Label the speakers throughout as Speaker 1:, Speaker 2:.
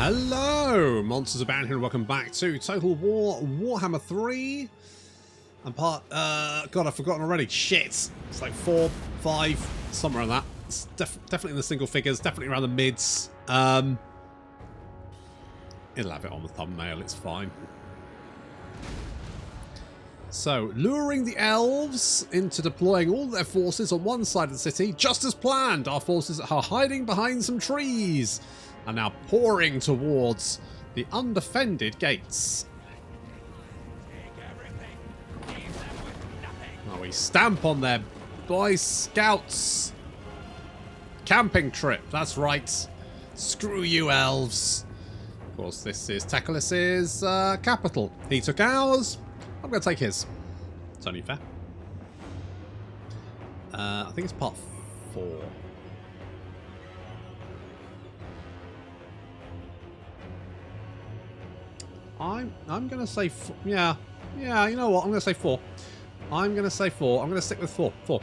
Speaker 1: Hello, monsters of Bound here, and welcome back to Total War Warhammer 3. And part, God, I've forgotten already. Shit. It's like 4, 5, somewhere around that. It's definitely in the single figures, definitely around the mids. It'll have it on the thumbnail, it's fine. So, luring the elves into deploying all their forces on one side of the city, just as planned. Our forces are hiding behind some trees and now pouring towards the undefended gates. Oh, we stamp on their Boy Scouts camping trip. That's right. Screw you, elves. Of course, this is Teclis' capital. He took ours. I'm going to take his. It's only fair. I think it's part 4. I'm going to say 4. Yeah, you know what? I'm going to say 4. I'm going to say 4. I'm going to stick with 4. 4.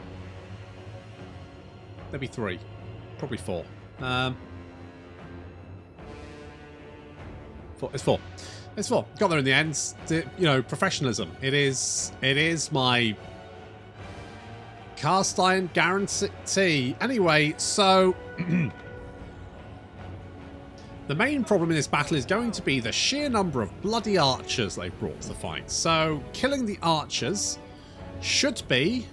Speaker 1: Maybe 3. Probably 4. 4. It's 4. It's 4. Got there in the end. You know, professionalism. It is my cast iron guarantee. Anyway, so the main problem in this battle is going to be the sheer number of bloody archers they've brought to the fight. So killing the archers should be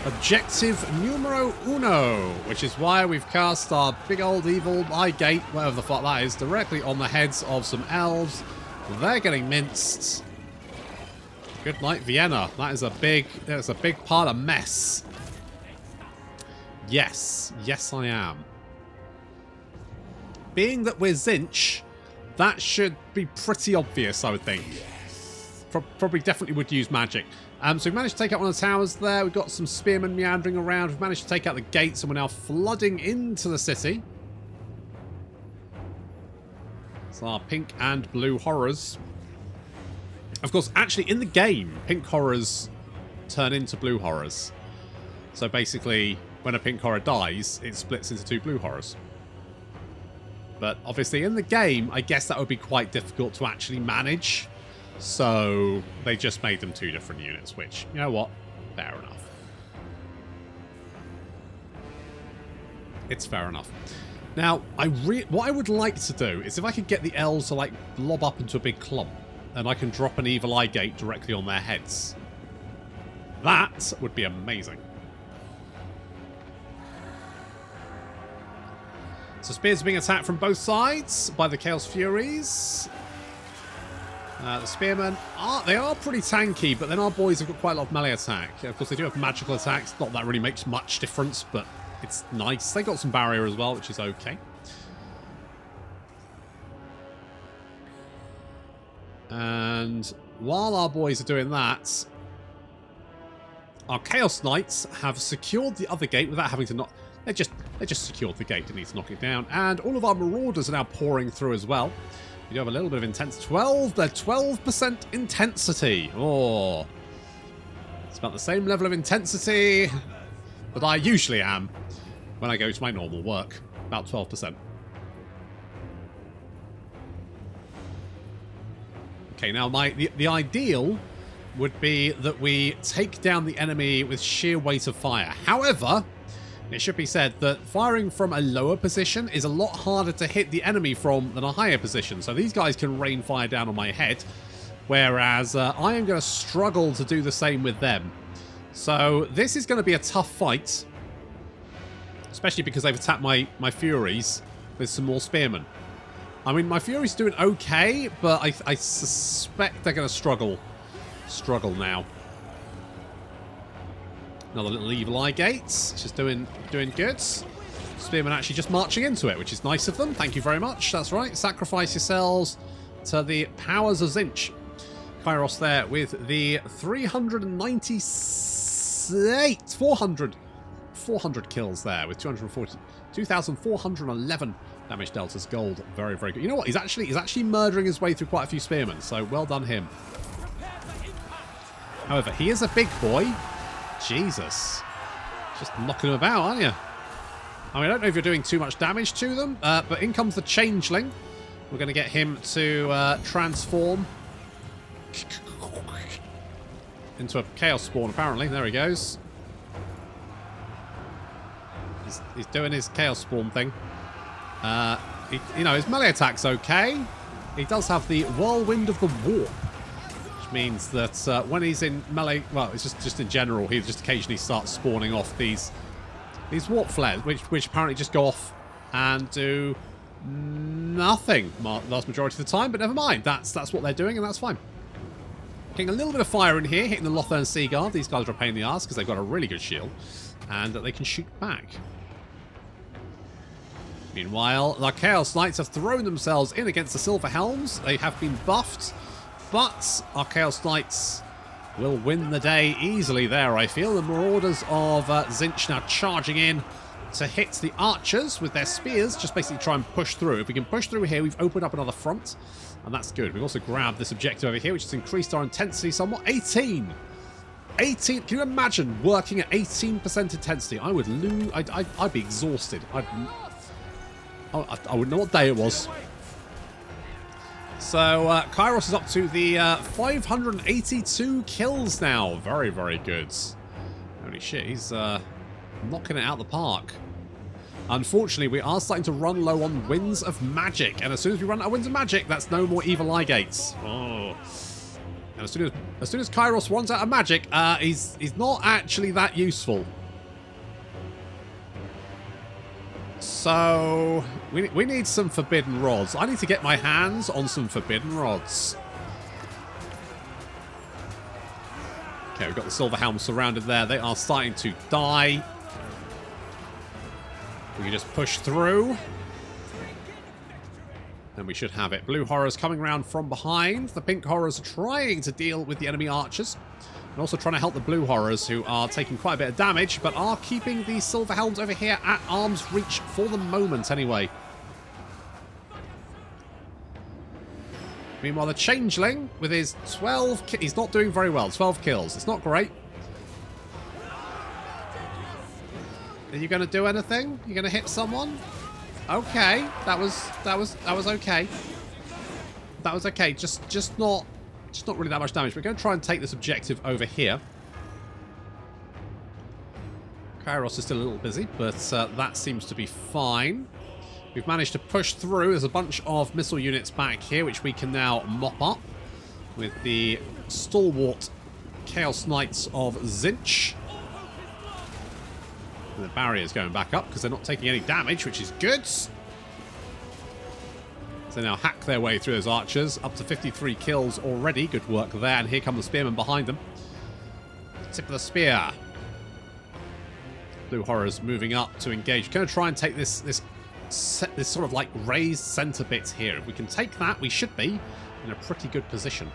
Speaker 1: objective numero uno, which is why we've cast our big old evil eye gate, whatever the fuck that is, directly on the heads of some elves. They're getting minced. Good night, Vienna. That's a big pile of mess. Yes, I am. Being that we're Tzeentch, that should be pretty obvious, I would think. Probably definitely would use magic. So we've managed to take out one of the towers there. We've got some spearmen meandering around. We've managed to take out the gates, and we're now flooding into the city. So our pink and blue horrors. Of course, actually, in the game, pink horrors turn into blue horrors. So basically, when a pink horror dies, it splits into 2 blue horrors. But obviously, in the game, I guess that would be quite difficult to actually manage. So they just made them 2 different units, which, you know what? Fair enough. It's fair enough. Now, what I would like to do is if I could get the elves to, like, blob up into a big clump, and I can drop an evil eye gate directly on their heads. That would be amazing. So spears are being attacked from both sides by the Chaos Furies. The spearmen they are pretty tanky, but then our boys have got quite a lot of melee attack. Of course, they do have magical attacks. Not that really makes much difference, but it's nice. They got some barrier as well, which is okay. And while our boys are doing that, our Chaos Knights have secured the other gate without having to knock. They just secured the gate. Didn't need to knock it down. And all of our marauders are now pouring through as well. We do have a little bit of intensity. 12% intensity. Oh. It's about the same level of intensity that I usually am when I go to my normal work. About 12%. Okay, now the ideal would be that we take down the enemy with sheer weight of fire. However, it should be said that firing from a lower position is a lot harder to hit the enemy from than a higher position. So these guys can rain fire down on my head, whereas I am going to struggle to do the same with them. So this is going to be a tough fight, especially because they've attacked my Furies with some more spearmen. I mean, my Furies are doing okay, but I suspect they're going to struggle now. Another little evil eye gates, just doing good. Spearmen actually just marching into it, which is nice of them. Thank you very much. That's right. Sacrifice yourselves to the powers of Tzeentch. Kairos there with the 400 kills there with 2,411 damage deltas gold. Very, very good. You know what? He's actually murdering his way through quite a few spearmen, so well done him. However, he is a big boy. Jesus. Just knocking him about, aren't you? I mean, I don't know if you're doing too much damage to them, but in comes the Changeling. We're going to get him to transform into a Chaos Spawn, apparently. There he goes. He's doing his Chaos Spawn thing. You know, his melee attack's okay. He does have the Whirlwind of the Warp, which means that when he's in melee, well, it's just in general, he just occasionally starts spawning off these warp flares, which apparently just go off and do nothing last majority of the time. But never mind, that's what they're doing, and that's fine. Getting a little bit of fire in here, hitting the Lothern Sea Guard. These guys are a pain in the ass because they've got a really good shield, and they can shoot back. Meanwhile, the Chaos Knights have thrown themselves in against the Silver Helms. They have been buffed, but our Chaos Knights will win the day easily there, I feel. The Marauders of Tzeentch now charging in to hit the archers with their spears, just basically try and push through. If we can push through here, we've opened up another front, and that's good. We've also grabbed this objective over here, which has increased our intensity somewhat. 18! 18! Can you imagine working at 18% intensity? I would lose. I'd be exhausted. I wouldn't know what day it was. So, Kairos is up to the 582 kills now. Very, very good. Holy shit, he's knocking it out the park. Unfortunately, we are starting to run low on Winds of Magic. And as soon as we run out of Winds of Magic, that's no more Evil Eye Gates. Oh. And as soon as Kairos runs out of magic, he's not actually that useful. So, we need some Forbidden Rods. I need to get my hands on some Forbidden Rods. Okay, we've got the Silver Helm surrounded there. They are starting to die. We can just push through. And we should have it. Blue Horrors coming around from behind. The Pink Horrors are trying to deal with the enemy archers. And also trying to help the Blue Horrors, who are taking quite a bit of damage, but are keeping the Silver Helms over here at arm's reach for the moment, anyway. Meanwhile, the Changeling, with his 12... He's not doing very well. 12 kills. It's not great. Are you going to do anything? You going to hit someone? Okay. That was okay. That was okay. Just not really that much damage. We're going to try and take this objective over here. Kairos is still a little busy, but that seems to be fine. We've managed to push through. There's a bunch of missile units back here, which we can now mop up with the stalwart Chaos Knights of Tzeentch. And the barrier's going back up because they're not taking any damage, which is good. They now hack their way through those archers. Up to 53 kills already. Good work there. And here come the spearmen behind them. Tip of the spear. Blue Horrors moving up to engage. Going to try and take this sort of like raised center bit here. If we can take that, we should be in a pretty good position.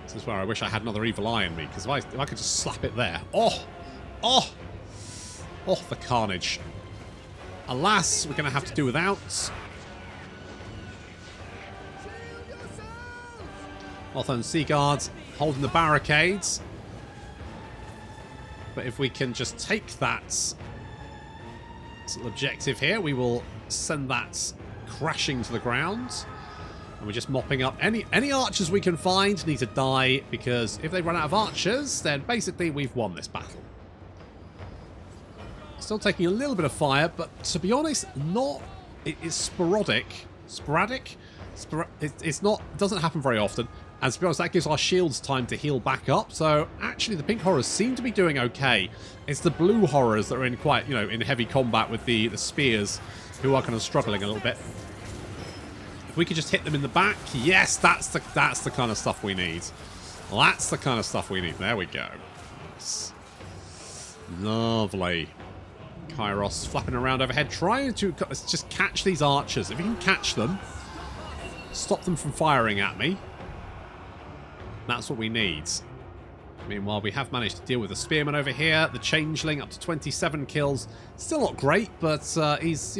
Speaker 1: This is where I wish I had another Evil Eye in me, because if I could just slap it there. Oh! Oh! Oh, the carnage. Alas, we're going to have to do without. Lothern Sea Guards holding the barricades. But if we can just take that little objective here, we will send that crashing to the ground. And we're just mopping up any archers we can find need to die, because if they run out of archers, then basically we've won this battle. Still taking a little bit of fire, but to be honest, it's sporadic. It doesn't happen very often. And to be honest, that gives our shields time to heal back up. So actually, the Pink Horrors seem to be doing okay. It's the Blue Horrors that are in quite, in heavy combat with the spears, who are kind of struggling a little bit. If we could just hit them in the back, yes, that's the kind of stuff we need. That's the kind of stuff we need. There we go. Lovely. Kairos flapping around overhead, trying to just catch these archers. If you can catch them, stop them from firing at me. That's what we need. Meanwhile, we have managed to deal with the spearman over here. The Changeling up to 27 kills. Still not great, but he's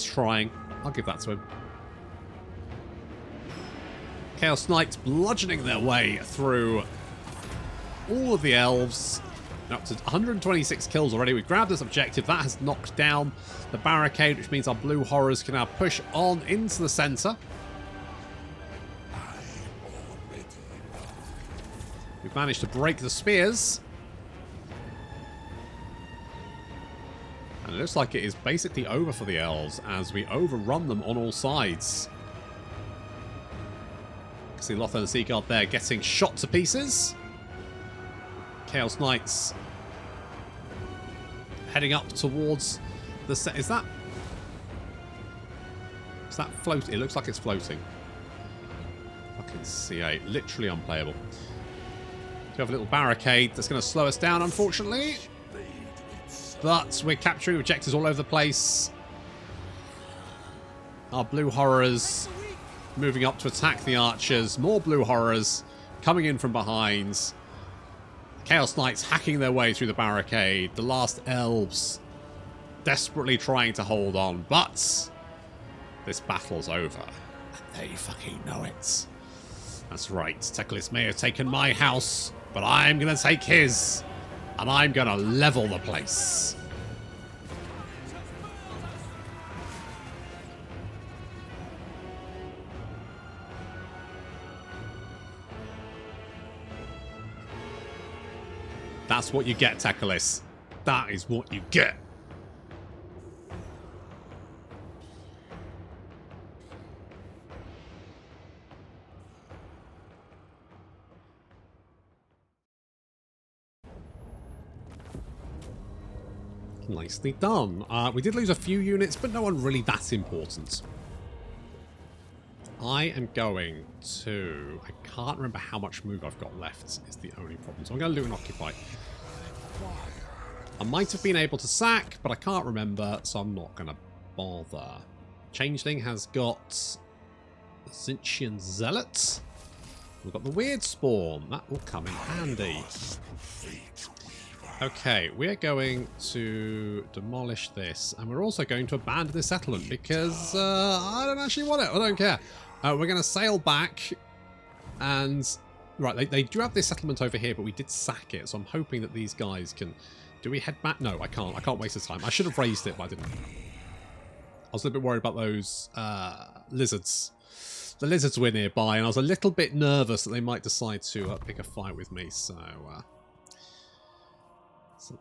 Speaker 1: trying. I'll give that to him. Chaos Knights bludgeoning their way through all of the elves. Up to 126 kills already. We've grabbed this objective. That has knocked down the barricade, which means our blue horrors can now push on into the centre. We've managed to break the spears. And it looks like it is basically over for the elves as we overrun them on all sides. You can see Lothar and Seaguard there getting shot to pieces. Chaos Knights heading up towards the set. Is that floating? It looks like it's floating. Fucking C8. Literally unplayable. We have a little barricade that's going to slow us down, unfortunately. But we're capturing objectives all over the place. Our blue horrors moving up to attack the archers. More blue horrors coming in from behind. Chaos Knights hacking their way through the barricade. The last elves desperately trying to hold on. But this battle's over. And they fucking know it. That's right. Teclis may have taken my house, but I'm going to take his. And I'm going to level the place. That's what you get, Teclis. That is what you get. Nicely done. We did lose a few units, but no one really that important. I am going to... I can't remember how much move I've got left is the only problem. So I'm going to loot and occupy. I might have been able to sack, but I can't remember, so I'm not going to bother. Changeling has got Tzeentchian Zealot. We've got the Weird Spawn. That will come in handy. Okay, we're going to demolish this, and we're also going to abandon this settlement because I don't actually want it. I don't care. We're going to sail back, and right, they do have this settlement over here, but we did sack it, so I'm hoping that these guys can. Do we head back? No, I can't. I can't waste the time. I should have raised it, but I didn't. I was a little bit worried about those lizards. The lizards were nearby, and I was a little bit nervous that they might decide to pick a fight with me. So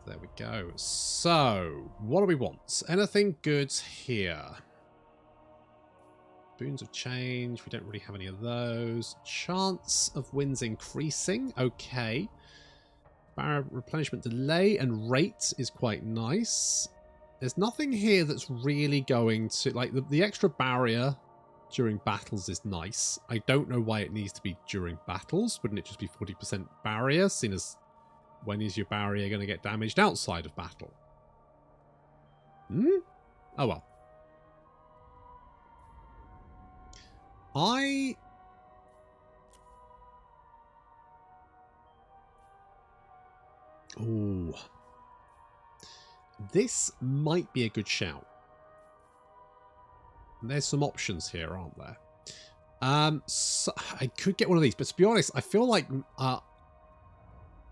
Speaker 1: there we go. So, what do we want? Anything good here? Boons of Change. We don't really have any of those. Chance of wins increasing. Okay. Barrier replenishment delay and rate is quite nice. There's nothing here that's really going to... Like, the extra barrier during battles is nice. I don't know why it needs to be during battles. Wouldn't it just be 40% barrier, seen as... When is your barrier going to get damaged outside of battle? Oh well. Ooh. This might be a good shout. There's some options here, aren't there? So I could get one of these, but to be honest, I feel like...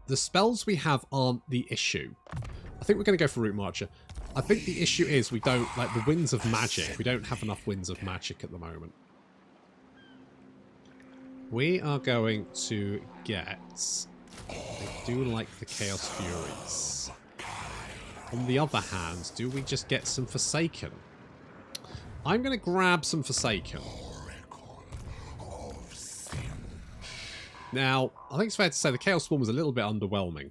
Speaker 1: the spells we have aren't the issue. I think we're going to go for Root Marcher. I think the issue is we don't, like, the Winds of Magic. We don't have enough Winds of Magic at the moment. We are going to get... I do like the Chaos Furies. On the other hand, do we just get some Forsaken? I'm going to grab some Forsaken. Now, I think it's fair to say the Chaos Spawn was a little bit underwhelming.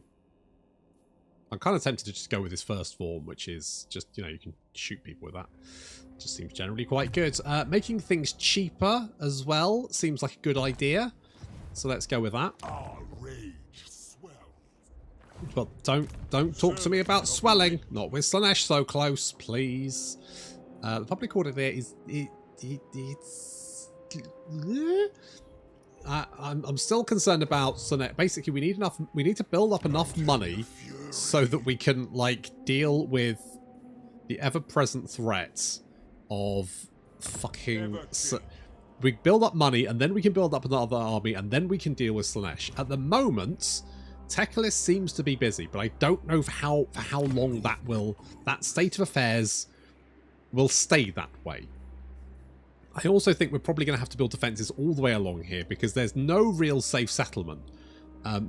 Speaker 1: I'm kind of tempted to just go with his first form, which is just, you know, you can shoot people with that. Just seems generally quite good. Making things cheaper as well seems like a good idea. So let's go with that. Well, don't talk to me about swelling. Not with Slaanesh so close, please. The public order there is... I'm still concerned about Slaanesh. Basically, we need to build up enough money so that we can, like, deal with the ever-present threat of fucking... We build up money, and then we can build up another army, and then we can deal with Slaanesh. At the moment, Teclis seems to be busy, but I don't know for how long that state of affairs will stay that way. I also think we're probably going to have to build defences all the way along here because there's no real safe settlement.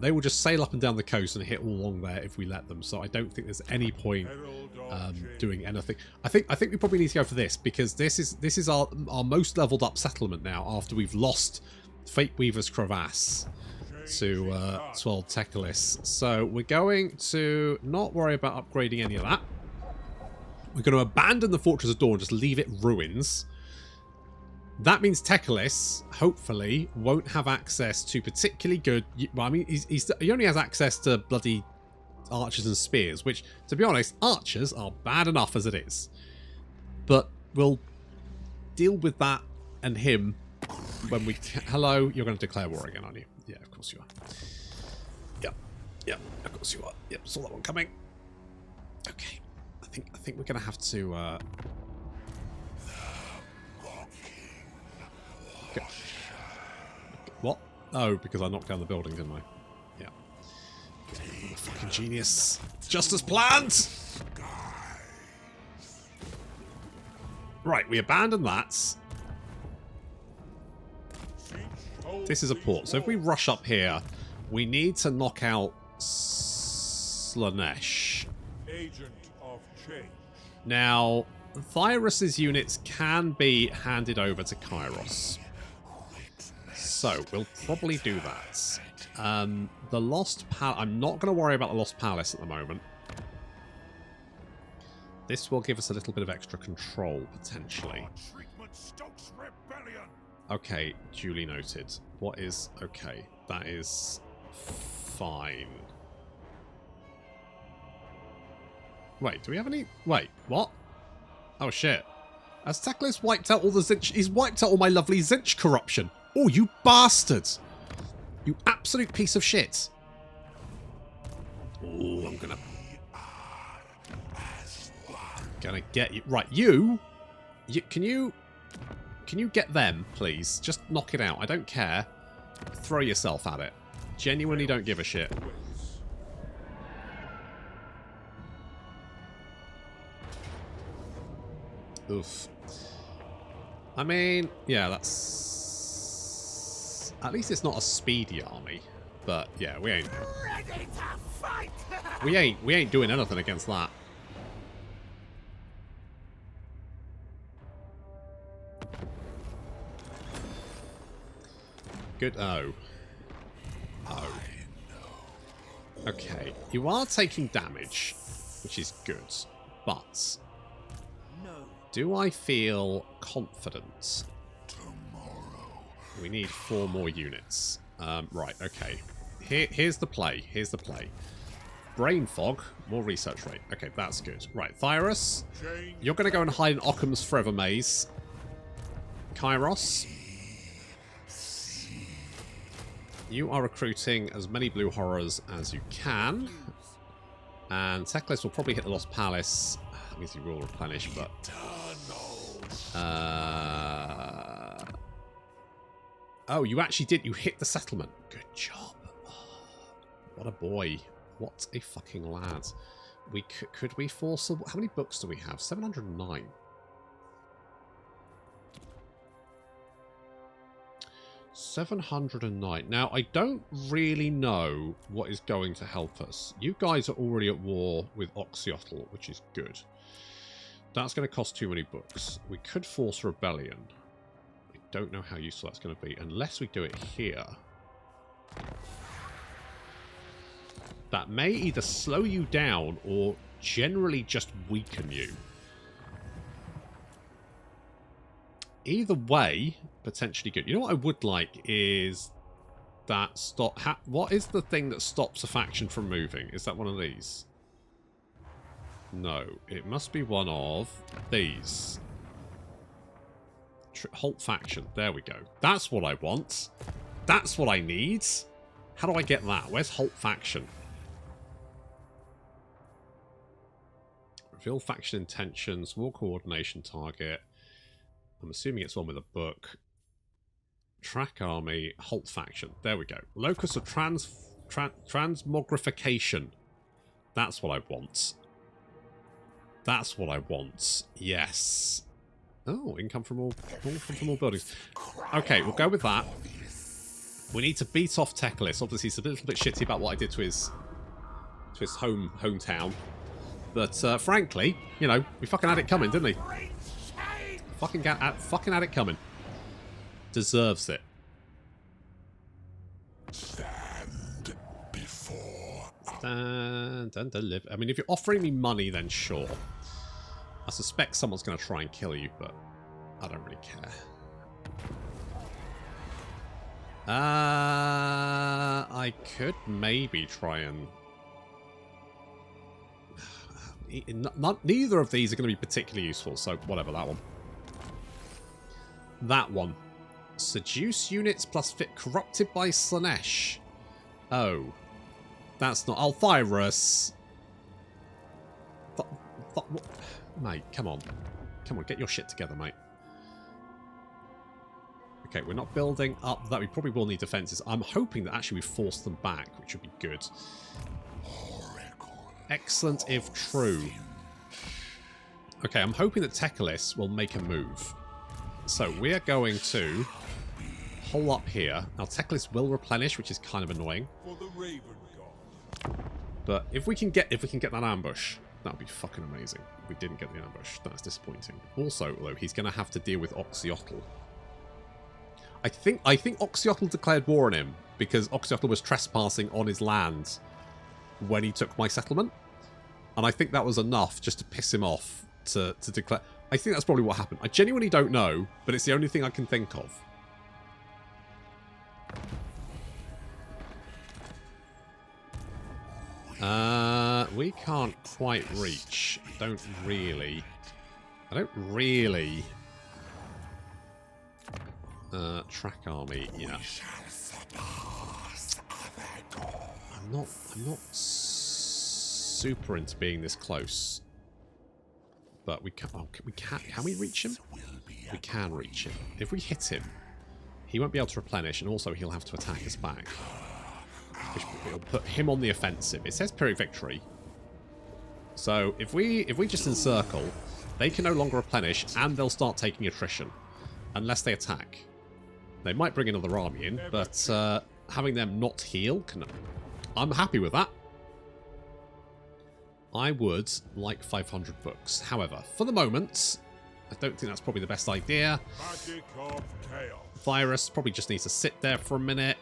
Speaker 1: They will just sail up and down the coast and hit all along there if we let them. So I don't think there's any point doing anything. I think we probably need to go for this because this is our most leveled up settlement now after we've lost Fateweaver's crevasse to old Teclis. So we're going to not worry about upgrading any of that. We're going to abandon the Fortress of Dawn, just leave it ruins. That means Teclis, hopefully, won't have access to particularly good... Well, I mean, he only has access to bloody archers and spears, which, to be honest, archers are bad enough as it is. But we'll deal with that and him when we... Hello, you're going to declare war again, aren't you? Yeah, of course you are. Yep, of course you are. Yep, saw that one coming. Okay, I think we're going to have to... What? Oh, because I knocked down the building, didn't I? Yeah. I'm a fucking genius. Just as planned! Right, we abandoned that. This is a port. So if we rush up here, we need to knock out Slaanesh. Now, Thyrus's units can be handed over to Kairos. So, we'll probably do that. The Lost Palace... I'm not going to worry about the Lost Palace at the moment. This will give us a little bit of extra control, potentially. Okay, duly noted. What is... Okay, that is fine. Wait, do we have any... Wait, what? Oh, shit. Has Teclis wiped out all the Tzeentch... He's wiped out all my lovely Tzeentch corruption. Oh, you bastard! You absolute piece of shit. Oh, I'm gonna get you. Right, you can you get them, please? Just knock it out. I don't care. Throw yourself at it. Genuinely don't give a shit. Oof. I mean, yeah, that's... At least it's not a speedy army. But yeah, we ain't doing anything against that. Good. Oh. Okay. You are taking damage, which is good. But do I feel confident? We need 4 more units. Right, okay. Here's the play. Brain fog, more research rate. Okay, that's good. Right, Thyrus, you're going to go and hide in Occam's Forever Maze. Kairos, you are recruiting as many blue horrors as you can. And Teclis will probably hit the Lost Palace. That means he will replenish, but... Oh, you actually did. You hit the settlement. Good job. Oh, what a boy. What a fucking lad. Could we force... How many books do we have? 709. $709. Now, I don't really know what is going to help us. You guys are already at war with Oxyotl, which is good. That's going to cost too many books. We could force rebellion. I don't know how useful that's going to be, unless we do it here. That may either slow you down or generally just weaken you. Either way, potentially good. You know what I would like is that stop... what is the thing that stops a faction from moving? Is that one of these? No, it must be one of these. Halt faction. There we go. That's what I want. That's what I need. How do I get that? Where's halt faction? Reveal faction intentions. War coordination target. I'm assuming it's one with a book. Track army. Halt faction. There we go. Locus of Transmogrification. That's what I want. That's what I want. Yes. Oh, income from all buildings. Okay, we'll go with that. We need to beat off Teclis. Obviously, he's a little bit shitty about what I did to his hometown. But frankly, you know, we fucking had it coming, didn't he? Fucking had it coming. Deserves it.
Speaker 2: Stand before.
Speaker 1: Stand and deliver. I mean, if you're offering me money, then sure. I suspect someone's going to try and kill you, but I don't really care. I could maybe try and... Neither of these are going to be particularly useful, so whatever, that one. That one. Seduce units plus fit corrupted by Slaanesh. Oh. That's not... Althyrus. Mate, come on. Come on, get your shit together, mate. Okay, we're not building up that. We probably will need defenses. I'm hoping that actually we force them back, which would be good. Excellent if true. Okay, I'm hoping that Teclis will make a move. So we're going to hole up here. Now Teclis will replenish, which is kind of annoying. But if we can get that ambush, that would be fucking amazing. If we didn't get the ambush, that's disappointing. Also, though, he's going to have to deal with Oxyotl. I think Oxyotl declared war on him because Oxyotl was trespassing on his land when he took my settlement. And I think that was enough just to piss him off to declare... I think that's probably what happened. I genuinely don't know, but it's the only thing I can think of. We can't quite reach. I don't really... track army, yeah. I'm not super into being this close. But we can, can we reach him? We can reach him. If we hit him, he won't be able to replenish, and also he'll have to attack us back. It'll put him on the offensive. It says Pyrrhic victory. So if we just encircle, they can no longer replenish, and they'll start taking attrition. Unless they attack. They might bring another army in, but having them not heal, I'm happy with that. I would like 500 books. However, for the moment, I don't think that's probably the best idea. Virus probably just needs to sit there for a minute.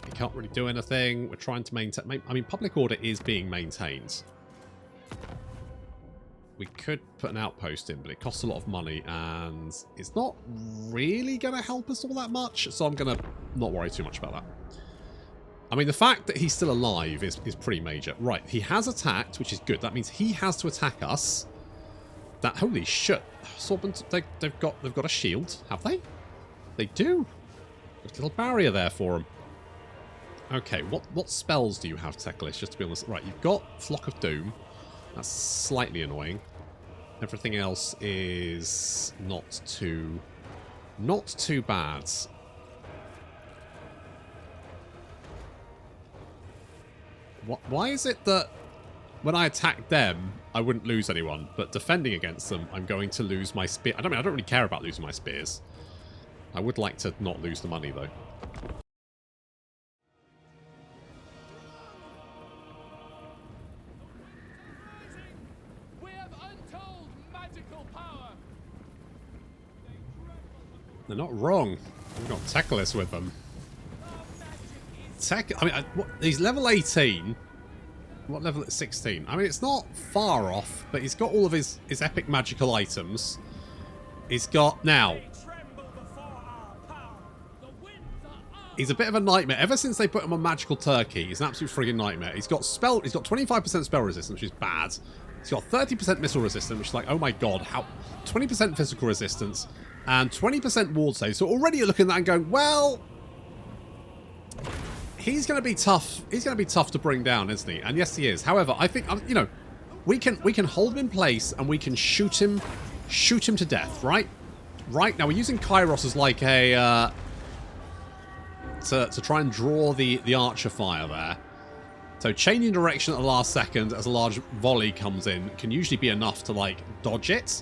Speaker 1: He can't really do anything. We're trying to maintain... I mean, public order is being maintained. We could put an outpost in, but it costs a lot of money, and it's not really going to help us all that much, so I'm going to not worry too much about that. I mean, the fact that he's still alive is pretty major. Right, he has attacked, which is good. That means he has to attack us. That... Holy shit. They've got a shield, have they? They do. There's a little barrier there for them. Okay, what spells do you have, Teclis, just to be honest? Right, you've got Flock of Doom. That's slightly annoying. Everything else is not too bad. Why is it that when I attack them, I wouldn't lose anyone, but defending against them, I'm going to lose my spear? I don't really care about losing my spears. I would like to not lose the money, though. They're not wrong. We've got Teclis with them. He's level 18. What level at 16? I mean, it's not far off, but he's got all of his epic magical items. He's got... Now... He's a bit of a nightmare. Ever since they put him on Magical Turkey, he's an absolute friggin' nightmare. He's got 25% spell resistance, which is bad. He's got 30% missile resistance, which is like, oh my god, how... 20% physical resistance, and 20% ward save. So already you're looking at that and going, well... He's going to be tough. He's going to be tough to bring down, isn't he? And yes, he is. However, I think, you know, we can hold him in place and we can shoot him to death, right? Right, now we're using Kairos as like a... to try and draw the archer fire there. So changing direction at the last second as a large volley comes in can usually be enough to, like, dodge it.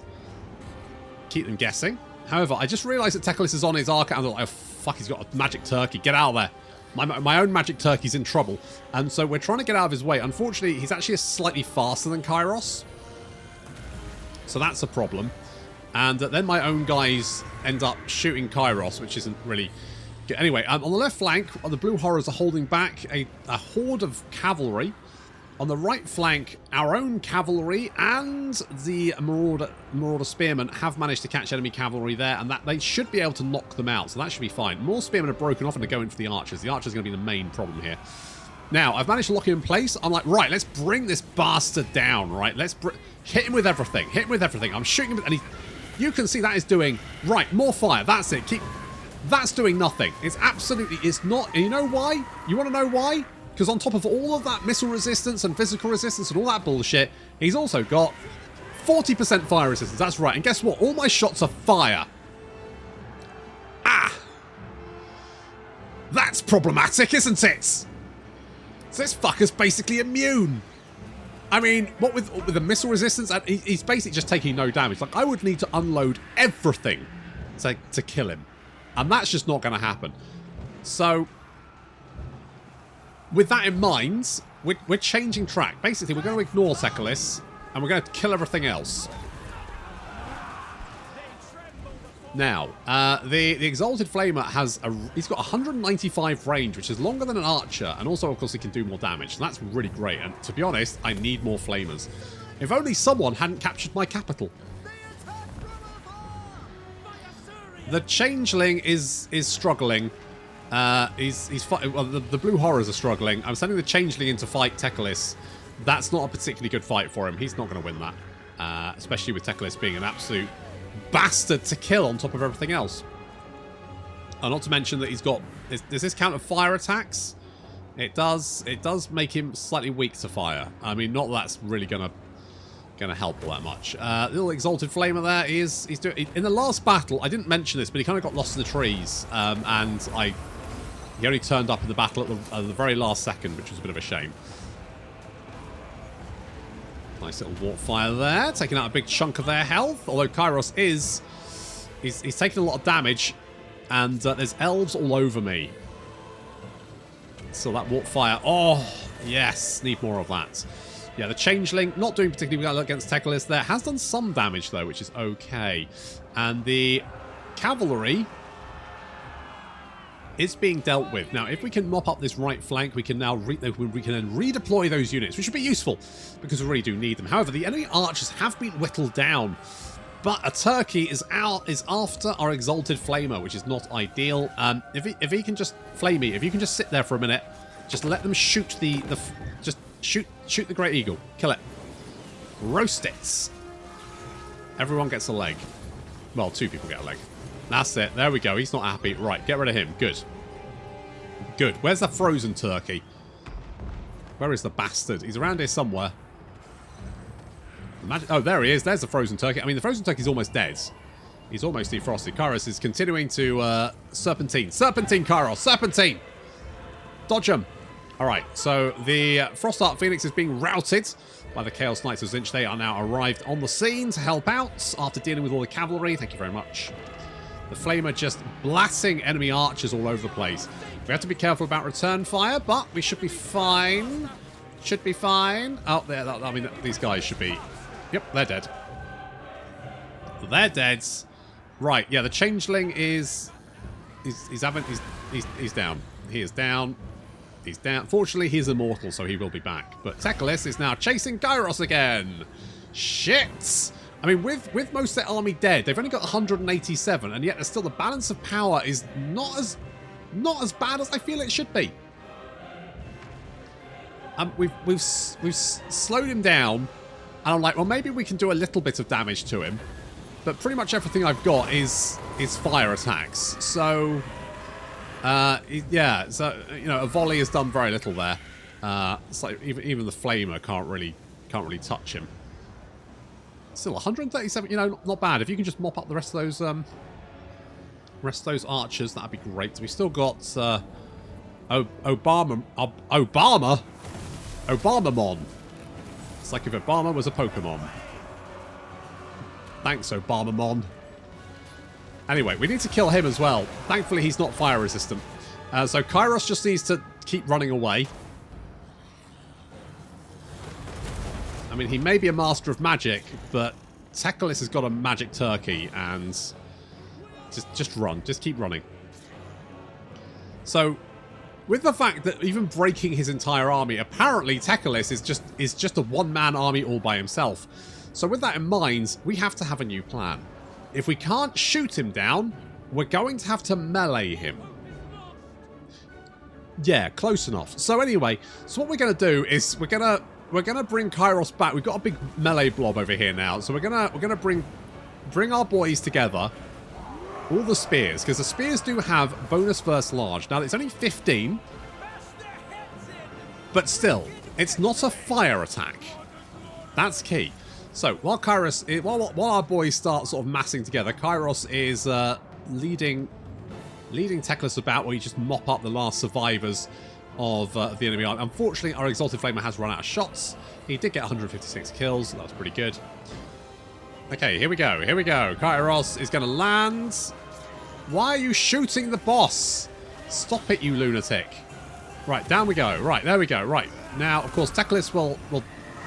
Speaker 1: Keep them guessing. However, I just realised that Teclis is on his arc, and I'm like, oh, fuck, he's got a magic turkey. Get out of there. My own magic turkey's in trouble. And so we're trying to get out of his way. Unfortunately, he's actually slightly faster than Kairos. So that's a problem. And then my own guys end up shooting Kairos, which isn't really good. Anyway, on the left flank, the blue horrors are holding back a horde of cavalry. On the right flank, our own cavalry and the Marauder Spearmen have managed to catch enemy cavalry there, and that they should be able to knock them out, so that should be fine. More Spearmen are broken off and are going for the Archers. The Archers are going to be the main problem here. Now, I've managed to lock him in place. I'm like, right, let's bring this bastard down, right? Let's hit him with everything. Hit him with everything. I'm shooting him, and you can see that is doing... Right, more fire. That's it. That's doing nothing. It's absolutely... It's not... And you know why? You want to know why? Because on top of all of that missile resistance and physical resistance and all that bullshit, he's also got 40% fire resistance. That's right. And guess what? All my shots are fire. Ah! That's problematic, isn't it? So this fucker's basically immune. I mean, what with the missile resistance, he's basically just taking no damage. Like, I would need to unload everything to kill him. And that's just not going to happen. So... with that in mind, we're changing track. Basically, we're going to ignore Teclis, and we're going to kill everything else. Now, the Exalted Flamer he's got 195 range, which is longer than an archer, and also, of course, he can do more damage. So that's really great, and to be honest, I need more Flamers. If only someone hadn't captured my capital. The Changeling is struggling. Well, the blue horrors are struggling. I'm sending the Changeling in to fight Teclis. That's not a particularly good fight for him. He's not going to win that. Especially with Teclis being an absolute bastard to kill on top of everything else. And not to mention that he's got... Does this count of fire attacks? It does. It does make him slightly weak to fire. I mean, not that that's really going to help all that much. Little Exalted Flamer there. He's doing... In the last battle, I didn't mention this, but he kind of got lost in the trees. He only turned up in the battle at the very last second, which was a bit of a shame. Nice little warp fire there, taking out a big chunk of their health. Although Kairos he's taking a lot of damage, and there's elves all over me. So that warp fire, oh yes, need more of that. Yeah, the Changeling not doing particularly well against Teclis there. Has done some damage though, which is okay. And the cavalry is being dealt with. Now, if we can mop up this right flank, we can now then redeploy those units, which would be useful because we really do need them. However, the enemy archers have been whittled down, but a turkey is after our Exalted Flamer, which is not ideal. If he can just flame me, if you can just sit there for a minute, just let them shoot just shoot the Great Eagle, kill it, roast it. Everyone gets a leg. Well, 2 people get a leg. That's it. There we go. He's not happy. Right, get rid of him. Good. Good. Where's the frozen turkey? Where is the bastard? He's around here somewhere. Oh, there he is. There's the frozen turkey. I mean, the frozen turkey's almost dead. He's almost defrosted. Kairos is continuing to serpentine. Serpentine, Kairos. Serpentine! Dodge him. All right, so the Frost Art Phoenix is being routed by the Chaos Knights of Tzeentch. They are now arrived on the scene to help out after dealing with all the cavalry. Thank you very much. The Flamer just blasting enemy archers all over the place. We have to be careful about return fire, but we should be fine. Should be fine. Oh, there. I mean, these guys should be... Yep, they're dead. They're dead. Right, yeah, the Changeling is... He's down. He is down. He's down. Fortunately, he's immortal, so he will be back. But Teclis is now chasing Kairos again. Shit! I mean, with most of their army dead, they've only got 187, and yet there's still the balance of power is not as bad as I feel it should be. We've slowed him down, and I'm like, well, maybe we can do a little bit of damage to him, but pretty much everything I've got is fire attacks. So, yeah, so you know, a volley has done very little there. It's like even the Flamer can't really touch him. Still 137, you know, not bad. If you can just mop up the rest of those archers, that'd be great. We've still got Obamamon. It's like if Obama was a Pokemon. Thanks, Obamamon. Anyway, we need to kill him as well. Thankfully, he's not fire resistant. So Kairos just needs to keep running away. I mean, he may be a master of magic, but Teclis has got a magic turkey, and just run. Just keep running. So, with the fact that even breaking his entire army, apparently Teclis is just a one-man army all by himself. So with that in mind, we have to have a new plan. If we can't shoot him down, we're going to have to melee him. Yeah, close enough. So anyway, so what we're going to do is we're going to bring Kairos back. We've got a big melee blob over here now. So we're going to bring our boys together. All the spears, because the spears do have bonus versus large. Now, it's only 15, but still, it's not a fire attack. That's key. So, while while our boys start sort of massing together, Kairos is leading Teclis about, where you just mop up the last survivors of the enemy army. Unfortunately, our Exalted Flamer has run out of shots. He did get 156 kills. That was pretty good. Okay, here we go. Here we go. Kairos is going to land. Why are you shooting the boss? Stop it, you lunatic. Right, down we go. Right, there we go. Right. Now, of course, Teclis will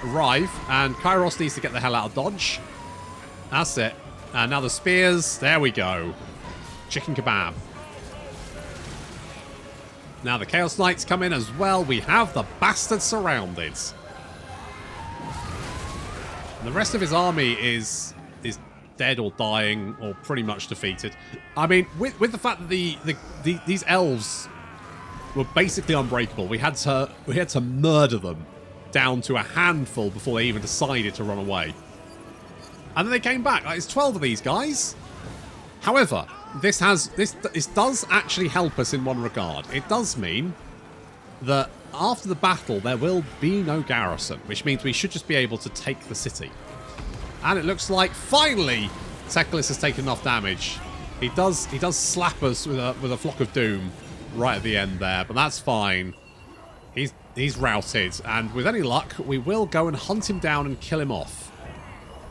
Speaker 1: arrive, and Kairos needs to get the hell out of dodge. That's it. And now the spears. There we go. Chicken kebab. Now the Chaos Knights come in as well. We have the bastard surrounded. The rest of his army is dead or dying or pretty much defeated. I mean, with the fact that these elves were basically unbreakable, we had to murder them down to a handful before they even decided to run away. And then they came back. Like, it's 12 of these guys. However, this does actually help us in one regard. It does mean that after the battle, there will be no garrison, which means we should just be able to take the city. And it looks like, finally, Teclis has taken enough damage. He does slap us with a flock of doom right at the end there, but that's fine. He's routed, and with any luck, we will go and hunt him down and kill him off.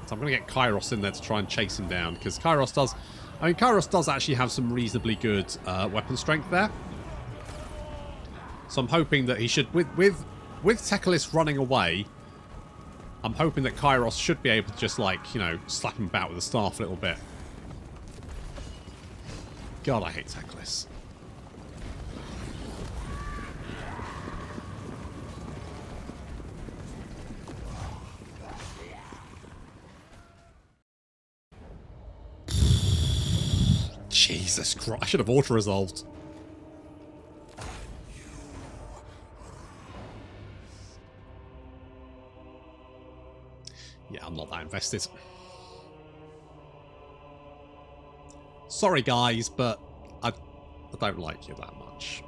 Speaker 1: So I'm going to get Kairos in there to try and chase him down, because Kairos does actually have some reasonably good weapon strength there. So I'm hoping that he should, with Teclis running away, I'm hoping that Kairos should be able to just, like, you know, slap him about with a staff a little bit. God, I hate Teclis. Jesus Christ, I should have auto-resolved. Yeah, I'm not that invested. Sorry, guys, but I don't like you that much.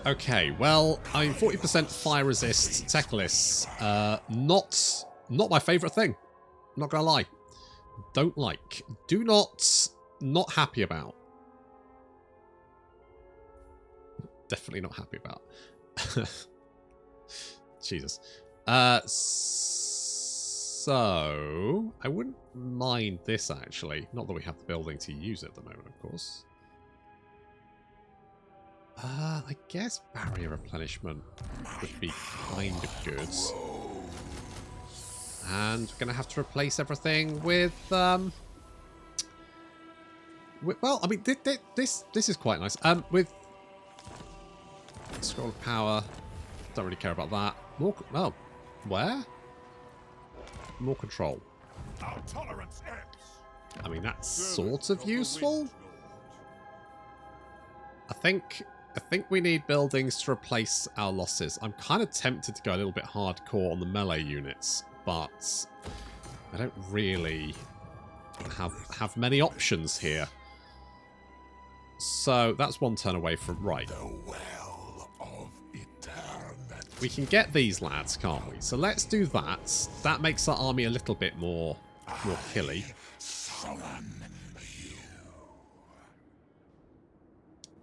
Speaker 1: Okay, well, I mean, 40% fire resist Teclis. Not my favourite thing. Not gonna lie. Don't like. Not happy about. Definitely not happy about. Jesus. So I wouldn't mind this, actually. Not that we have the building to use it at the moment, of course. I guess barrier replenishment would be kind of good. And we're going to have to replace everything with well, I mean, this is quite nice. With Scroll of Power, don't really care about that. More, oh, where? More control.
Speaker 2: Our tolerance ends.
Speaker 1: I mean, that's sort of useful. I think we need buildings to replace our losses. I'm kind of tempted to go a little bit hardcore on the melee units, but I don't really have many options here. So that's one turn away from right.
Speaker 2: The well of eternity.
Speaker 1: We can get these lads, can't we? So let's do that. That makes our army a little bit more killy.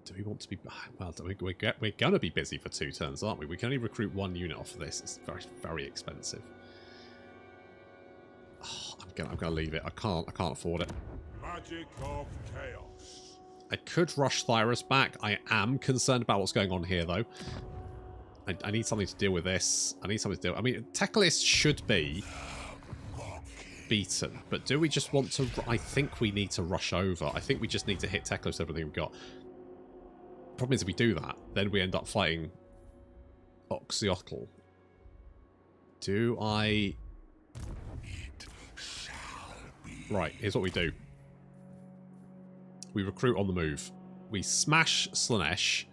Speaker 1: Do we want to be... Well, we're going to be busy for 2 turns, aren't we? We can only recruit 1 unit off of this. It's very, very expensive. Oh, I'm gonna leave it. I can't afford it.
Speaker 2: Magic of chaos.
Speaker 1: I could rush Thyras back. I am concerned about what's going on here, though. I need something to deal with this. I need something to deal... I mean, Teclis should be beaten, but do we just want to... I think we need to rush over. I think we just need to hit Teclis with everything we've got. Problem is, if we do that, then we end up fighting Oxyotl. Do I... Right, here's what we do. We recruit on the move. We smash Slaanesh.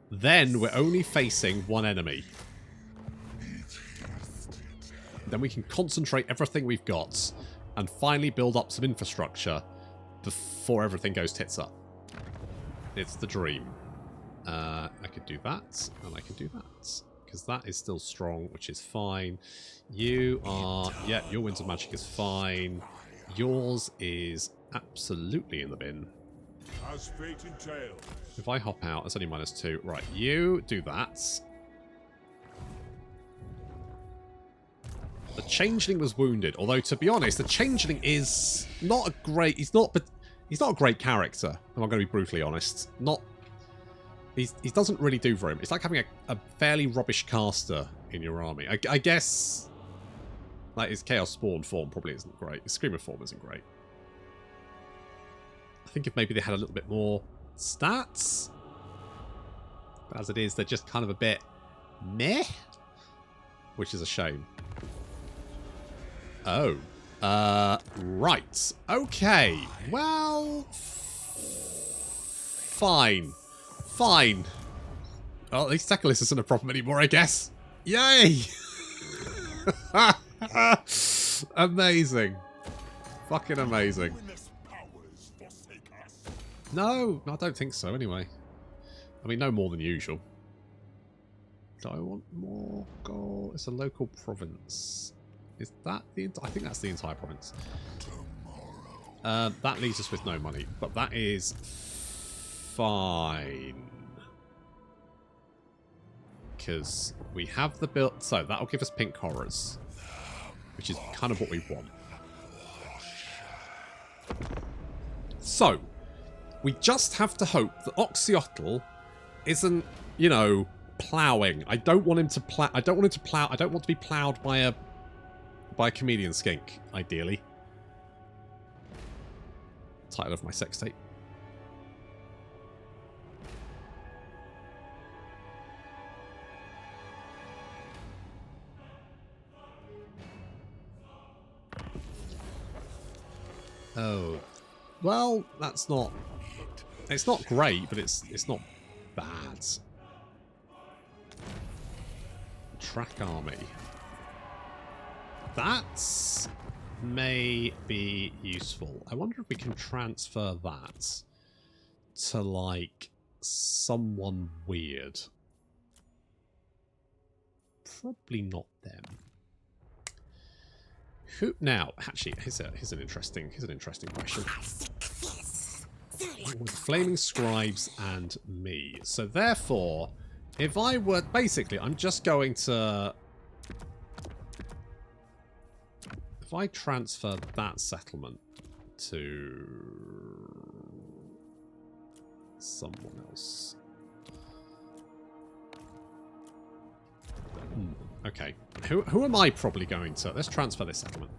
Speaker 1: Then we're only facing 1 enemy. Then we can concentrate everything we've got and finally build up some infrastructure before everything goes tits up. It's the dream. I could do that, and I can do that. Because that is still strong, which is fine. You are... Yeah, your Winds of Magic is fine. Yours is absolutely in the bin.
Speaker 2: As fate entails.
Speaker 1: If I hop out, it's only -2. Right, you do that. The Changeling was wounded, although to be honest, the Changeling is not a great... He's not a great character, if I'm going to be brutally honest. He doesn't really do very much. It's like having a fairly rubbish caster in your army. I guess... Like, his Chaos Spawn form probably isn't great. His Screamer form isn't great. I think if maybe they had a little bit more stats. But as it is, they're just kind of a bit meh. Which is a shame. Oh. Right. Okay. Well... Fine. Fine. Well, at least Teclis isn't a problem anymore, I guess. Yay! Amazing. Fucking amazing. No, I don't think so anyway. I mean, no more than usual. Do I want more gold? It's a local province. Is that the... I think that's the entire province. That leaves us with no money, but that is fine. Because we have the build... So, that'll give us pink horrors. Which is kind of what we want. So, we just have to hope that Oxyotl isn't, you know, ploughing. I don't want him to plough. I don't want him to plough. I don't want to be ploughed by a chameleon skink, ideally. Title of my sex tape. Oh, well, that's not... It's not great, but it's not bad. Track army. That may be useful. I wonder if we can transfer that to, like, someone weird. Probably not them. Who now? Actually, here's an interesting question. With Flaming Scribes and me. So therefore, if I were basically, I'm just going to. If I transfer that settlement to someone else. Okay. Who am I probably going to... Let's transfer this settlement.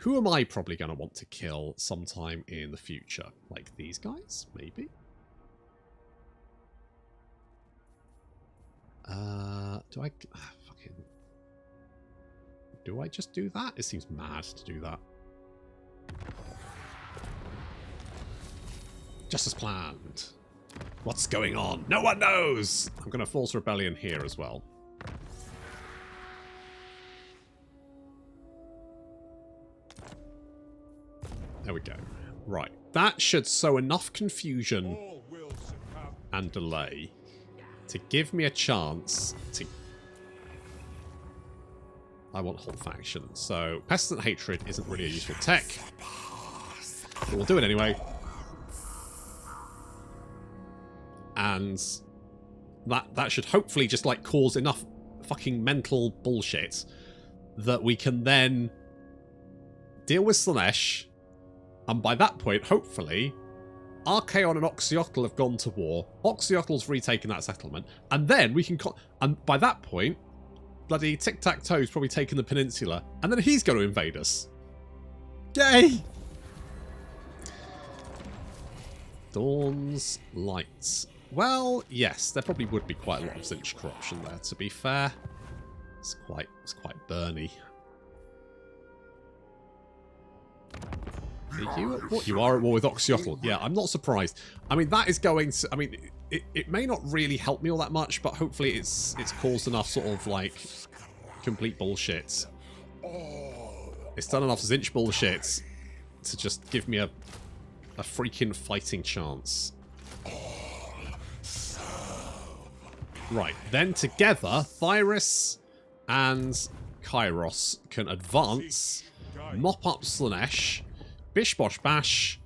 Speaker 1: Who am I probably going to want to kill sometime in the future? Like these guys? Maybe? Do I... fucking... Do I just do that? It seems mad to do that. Just as planned. What's going on? No one knows! I'm going to force rebellion here as well. There we go. Right. That should sow enough confusion and delay to give me a chance to I want Hot Faction. So Pestilent Hatred isn't really a useful tech. But we'll do it anyway. And that should hopefully just like cause enough fucking mental bullshit that we can then deal with Slaanesh, and by that point, hopefully, Archaon and Oxyotl have gone to war. Oxyotl's retaken that settlement, and then we can... and by that point, bloody Tic-Tac-Toe's probably taken the peninsula, and then he's going to invade us. Yay! Dawn's Lights. Well, yes, there probably would be quite a lot of Tzeentch corruption there, to be fair. It's quite burny. You are at war with Oxyotl. Yeah, I'm not surprised. I mean, that is going to... I mean, it may not really help me all that much, but hopefully it's caused enough sort of, like, complete bullshit. It's done enough Tzeentch bullshit to just give me a freaking fighting chance. Right, then together, Thyrus and Kairos can advance, mop up Slaanesh, bish bosh bash,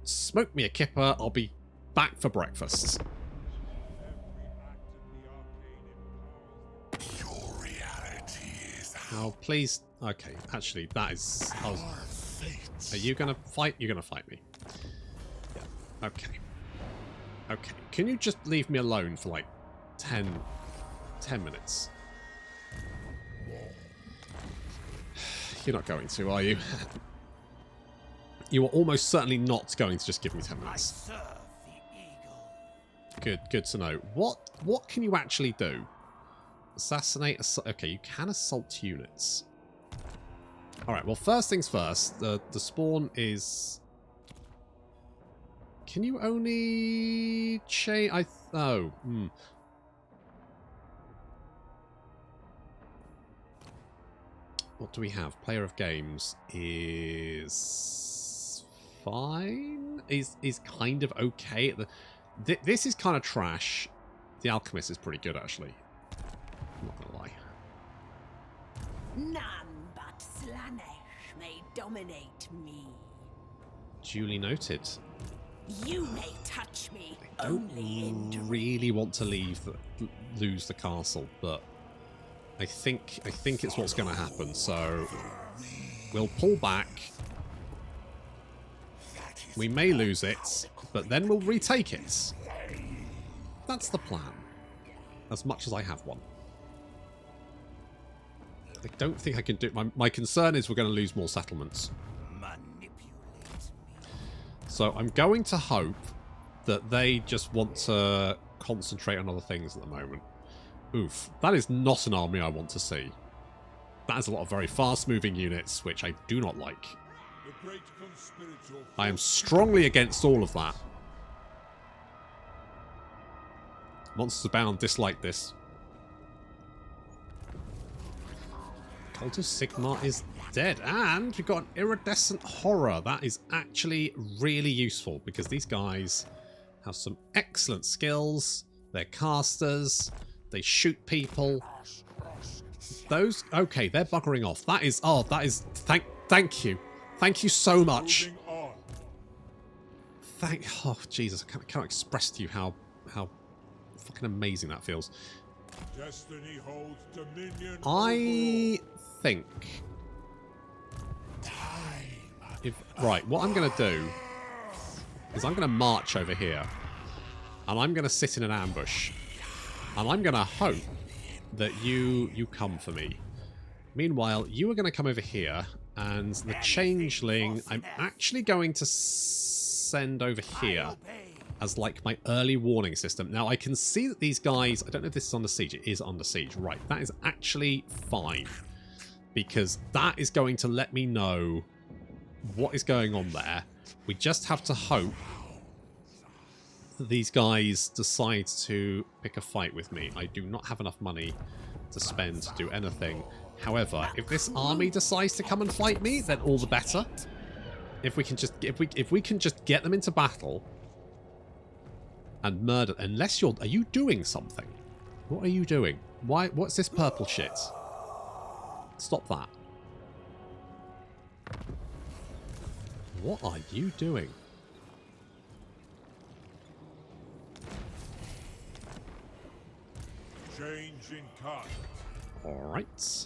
Speaker 1: smoke me a kipper, I'll be back for breakfast.
Speaker 3: Your reality is
Speaker 1: Oh, please. Okay, actually, that is... Are you going to fight? You're going to fight me. Yeah. Okay. Okay, can you just leave me alone for like 10 minutes? You're not going to, are you? You are almost certainly not going to just give me 10 minutes. Good to know. What can you actually do? Assassinate... Okay, you can assault units. Alright, well, first things first. The spawn is... Can you only... change... Oh, What do we have? Player of games is... fine? Is kind of okay. This is kind of trash. The Alchemist is pretty good, actually. I'm not going to lie.
Speaker 4: None but Slaanesh may dominate me.
Speaker 1: Duly noted.
Speaker 4: You may touch me
Speaker 1: I
Speaker 4: only in
Speaker 1: don't really want to lose the castle, but I think it's what's going to happen. So we'll pull back. We may lose it, but then we'll retake it. That's the plan. As much as I have one. I don't think I can do... My concern is we're going to lose more settlements. So I'm going to hope that they just want to concentrate on other things at the moment. Oof. That is not an army I want to see. That is a lot of very fast-moving units, which I do not like. I am strongly against all of that. Monsters Abound dislike this. Cult of Sigmar is dead. And we've got an Iridescent Horror. That is actually really useful because these guys have some excellent skills. They're casters. They shoot people. Those... Okay, they're buggering off. That is... Oh, that is... Thank you. Thank you so much. Oh, Jesus. I can't express to you how fucking amazing that feels.
Speaker 2: Destiny holds dominion.
Speaker 1: I think... Right, what I'm going to do is I'm going to march over here. And I'm going to sit in an ambush. And I'm going to hope that you come for me. Meanwhile, you are going to come over here. And the Changeling, I'm actually going to send over here as like my early warning system. Now, I can see that these guys... I don't know if this is under siege. It is under siege. Right, that is actually fine. Because that is going to let me know what is going on there. We just have to hope that these guys decide to pick a fight with me. I do not have enough money to spend to do anything. However, if this army decides to come and fight me, then all the better. If we can just get them into battle and murder. Unless you're... Are you doing something? What are you doing? What's this purple shit? Stop that. What are you doing?
Speaker 2: Changing Karnak.
Speaker 1: Alright.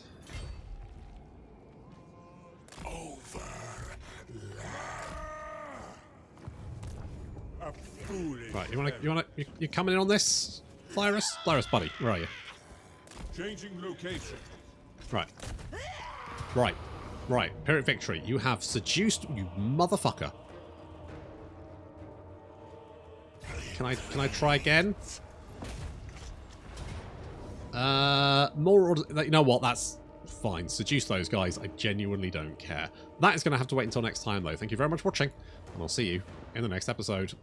Speaker 2: A foolish.
Speaker 1: Right, you coming in on this? Cyrus? Cyrus, buddy, where are you?
Speaker 2: Changing location.
Speaker 1: Right. Right. Right. Pyrrhic victory. You have seduced, you motherfucker. Can I try again? More orders. You know what? That's fine. Seduce those guys. I genuinely don't care. That is going to have to wait until next time, though. Thank you very much for watching, and I'll see you in the next episode.